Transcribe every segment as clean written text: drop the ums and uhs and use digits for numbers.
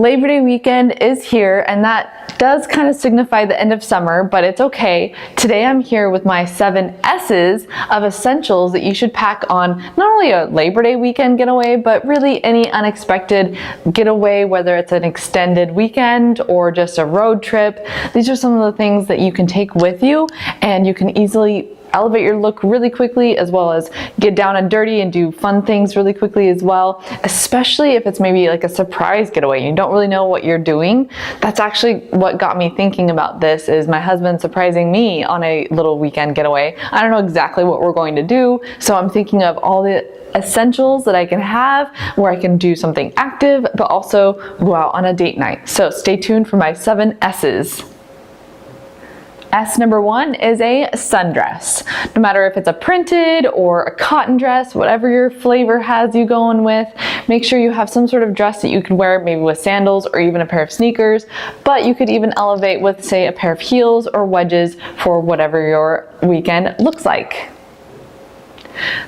Labor Day weekend is here, and that does kind of signify the end of summer, but it's okay. Today I'm here with my 7 S's of essentials that you should pack on not only a Labor Day weekend getaway, but really any unexpected getaway, whether it's an extended weekend or just a road trip. These are some of the things that you can take with you, and you can easily elevate your look really quickly, as well as get down and dirty and do fun things really quickly as well, especially if it's maybe like a surprise getaway. You don't really know what you're doing. That's actually what got me thinking about this, is my husband surprising me on a little weekend getaway. I don't know exactly what we're going to do, so I'm thinking of all the essentials that I can have where I can do something active, but also go out on a date night. So stay tuned for my 7 S's. S number 1 is a sundress. No matter if it's a printed or a cotton dress, whatever your flavor has you going with, make sure you have some sort of dress that you can wear maybe with sandals or even a pair of sneakers, but you could even elevate with, say, a pair of heels or wedges for whatever your weekend looks like.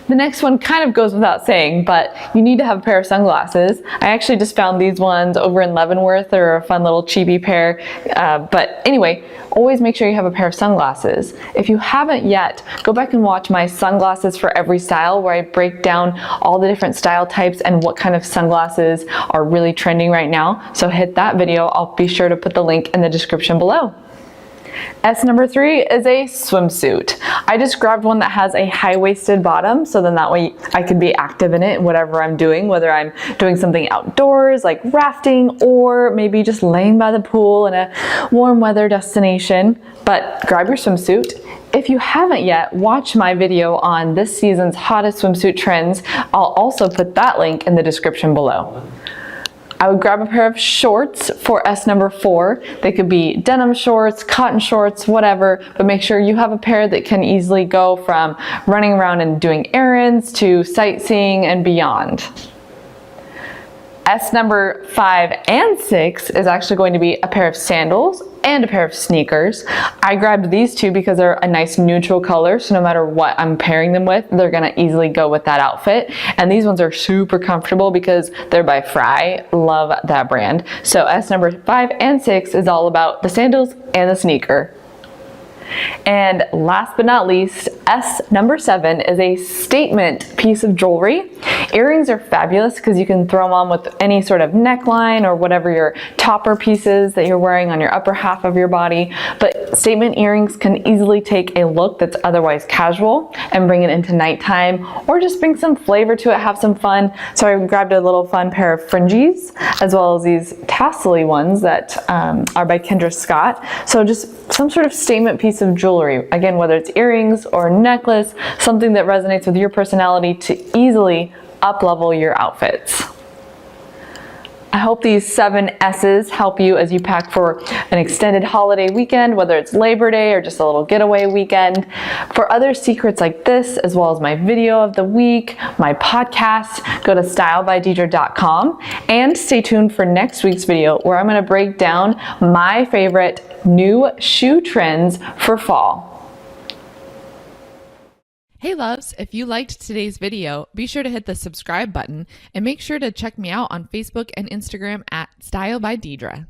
The next one kind of goes without saying, but you need to have a pair of sunglasses. I actually just found these ones over in Leavenworth. They're a fun little cheapy pair. But anyway, always make sure you have a pair of sunglasses. If you haven't yet, go back and watch my Sunglasses for Every Style, where I break down all the different style types and what kind of sunglasses are really trending right now. So hit that video. I'll be sure to put the link in the description below. S number 3 is a swimsuit. I just grabbed one that has a high-waisted bottom, so then that way I can be active in it, whatever I'm doing, whether I'm doing something outdoors like rafting or maybe just laying by the pool in a warm weather destination. But grab your swimsuit. If you haven't yet, watch my video on this season's hottest swimsuit trends. I'll also put that link in the description below. I would grab a pair of shorts for S number 4. They could be denim shorts, cotton shorts, whatever, but make sure you have a pair that can easily go from running around and doing errands to sightseeing and beyond. S number 5 and 6 is actually going to be a pair of sandals and a pair of sneakers. I grabbed these two because they're a nice neutral color, so no matter what I'm pairing them with, they're gonna easily go with that outfit. And these ones are super comfortable because they're by Fry. Love that brand. So S number 5 and 6 is all about the sandals and the sneaker. And last but not least, S number 7 is a statement piece of jewelry. Earrings are fabulous because you can throw them on with any sort of neckline or whatever your topper pieces that you're wearing on your upper half of your body. But statement earrings can easily take a look that's otherwise casual and bring it into nighttime, or just bring some flavor to it, have some fun. So I grabbed a little fun pair of fringies, as well as these tassel-y ones that are by Kendra Scott. So just some sort of statement piece of jewelry. Again, whether it's earrings or a necklace, something that resonates with your personality to easily up-level your outfits. I hope these 7 S's help you as you pack for an extended holiday weekend, whether it's Labor Day or just a little getaway weekend. For other secrets like this, as well as my video of the week, my podcast, go to stylebydeidre.com and stay tuned for next week's video, where I'm going to break down my favorite new shoe trends for fall. Hey loves, if you liked today's video, be sure to hit the subscribe button and make sure to check me out on Facebook and Instagram at Style by Deidre.